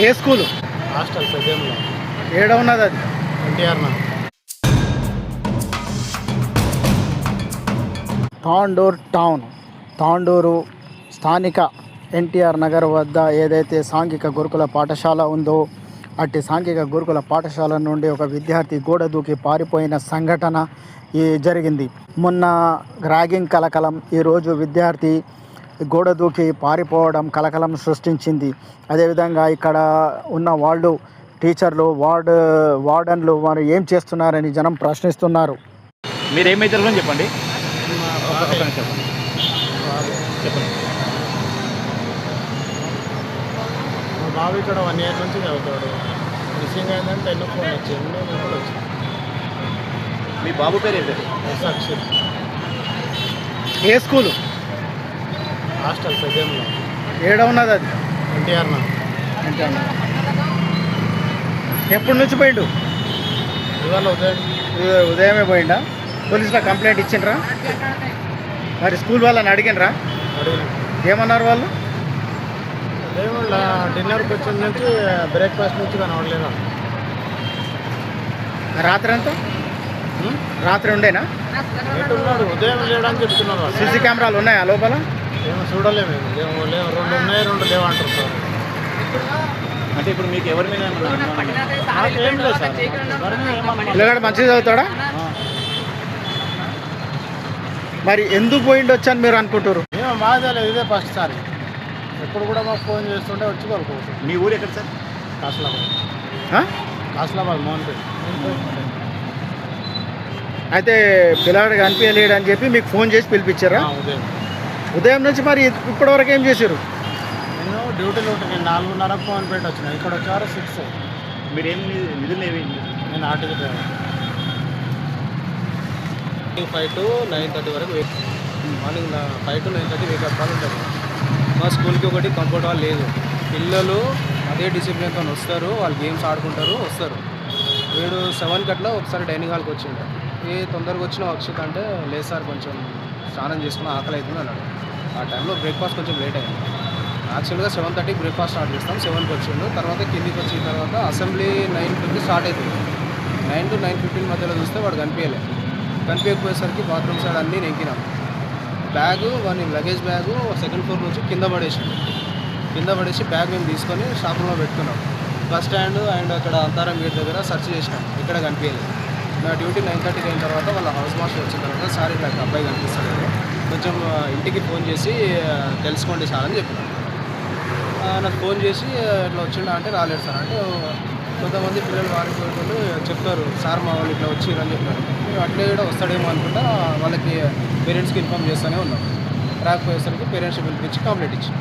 ఏ school? Hostel పెద్దేములో ఏడ ఉన్నది అది? ఎన్టీఆర్ నా తాండూరు స్థానిక ఎన్టీఆర్ నగర్ వద్ద ఏదైతే సాంఘిక గురుకుల పాఠశాల ఉందో అట్టి సాంఘిక గురుకుల పాఠశాల నుండి ఒక విద్యార్థి గోడ దూకి పారిపోయిన సంఘటన జరిగింది. మొన్న ర్యాగింగ్ కలకలం, ఈరోజు విద్యార్థి గోడ దూకి పారిపోవడం కలకలం సృష్టించింది. అదేవిధంగా ఇక్కడ ఉన్న వాళ్ళు టీచర్లు వార్డన్లు వారు ఏం చేస్తున్నారని జనం ప్రశ్నిస్తున్నారు. మీరు ఏమైతారో చెప్పండి. చెప్పండి. మా బాబు ఇక్కడ 1 year నుంచి చదువుతాడు. మిస్సింగ్ అయిందంటే ఎన్నో ఫోన్ వచ్చింది, నేను కూడా వచ్చింది. మీ బాబు పేరు ఏంటి? అక్షిత్. ఏ స్కూలు? హాస్టల్ పెద్దేములో ఏడ ఉన్నది అది? ఎన్టీఆర్ నా ఎప్పటి నుంచి పోయిండు? ఇవాళ ఉదయమే పోయిండా? పోలీసులో కంప్లైంట్ ఇచ్చిండ్రా? మరి స్కూల్ వాళ్ళని అడిగినరా? అడిగిన ఏమన్నారు వాళ్ళు? అదేమన్నా డిన్నర్కి వచ్చిన నుంచి బ్రేక్ఫాస్ట్ నుంచి కనవడలేదా? రాత్రి అంతా రాత్రి ఉండేనా? ఉన్నాడు, ఉదయం లేడని చెప్తున్నారు. సీసీ కెమెరాలు ఉన్నాయా లోపల? ఏమో చూడలేము, లేవు 2 ఉన్నాయి, 2 లేవు అంటారు సార్. అంటే ఇప్పుడు మీకు ఎవరి మీద ఏం లేదు సార్, పిల్లగాడు మంచిగా చదువుతాడా? మరి ఎందుకు పోయిండొచ్చు అని మీరు అనుకుంటారు? ఏమో మాదే లేదు, ఇదే ఫస్ట్ సారి. ఎప్పుడు కూడా మాకు ఫోన్ చేస్తుంటే వచ్చి కలుకోవచ్చు. మీ ఊరు ఎక్కడ సార్? కాస్లాబాద్ మోహన్పేట. అయితే పిల్లగాడు కనిపించలేడు అని చెప్పి మీకు ఫోన్ చేసి పిలిపించారా? ఉదయం నుంచి మరి ఇప్పటివరకు ఏం చేశారు? నేను డ్యూటీలో ఉంటాను. నేను 4:30 మోహన్పేట వచ్చిన, ఇక్కడ వచ్చారు 6. మీరేం నిధులు ఏమి? నేను ఆర్టీసీ డ్రైవర్. 5 to 9:30 వరకు మార్నింగ్ 5 to 9:30 వేకప్ కాల్ ఉంటుంది. మా స్కూల్కి ఒకటి కంఫర్ట్ హాల్ లేదు. పిల్లలు అదే డిసిప్లిన్తో వస్తారు, వాళ్ళు గేమ్స్ ఆడుకుంటారు, వస్తారు. వీడు 7కి అట్లా ఒకసారి డైనింగ్ హాల్కి వచ్చిండు. తొందరగా వచ్చిన అక్షిత్ అంటే లేదు సార్, కొంచెం స్నానం చేసుకుని ఆకలి అవుతుంది అన్నాడు. ఆ టైంలో బ్రేక్ఫాస్ట్ కొంచెం లేట్ అయింది. యాక్చువల్గా 7:30 బ్రేక్ఫాస్ట్ స్టార్ట్ చేస్తాం. 7కి వచ్చిండు. తర్వాత కిందికి వచ్చిన తర్వాత అసెంబ్లీ 9:50 స్టార్ట్ అవుతుంది. 9 to 9:15 మధ్యలో చూస్తే వాడు కనిపించకపోయేసరికి బాత్రూమ్ సైడ్ అన్నీ నెంకినాం. వాని లగేజ్ బ్యాగు 2nd floor నుంచి కింద పడేసి బ్యాగ్ మేము తీసుకొని షాప్ రూమ్లో పెట్టుకున్నాం. బస్ స్టాండ్ అండ్ అక్కడ అంతారం గేట్ దగ్గర సెర్చ్ చేసినాం, ఇక్కడ కనిపించలేదు. నా డ్యూటీ 9:30 అయిన తర్వాత వాళ్ళ హౌస్ మాస్టర్ వచ్చిన తర్వాత సార్ ఇట్లా అబ్బాయి కనిపిస్తాడు, కొంచెం ఇంటికి ఫోన్ చేసి తెలుసుకోండి సార్ అని చెప్పినాను. నాకు ఫోన్ చేసి ఇట్లా వచ్చిండా అంటే రాలేదు సార్ అంటే, కొంతమంది పిల్లలు వారిపోయేటోళ్ళు చెప్తారు సార్ మా వాళ్ళు ఇట్లా వచ్చిర్రు అని చెప్పారు. మేము అట్లే కూడా వస్తాడేమో అనుకుంటా వాళ్ళకి పేరెంట్స్కి ఇన్ఫామ్ చేస్తూనే ఉన్నాం. రాకపోయేసరికి పేరెంట్స్కి పిలిపించి కంప్లైంట్ ఇచ్చాం.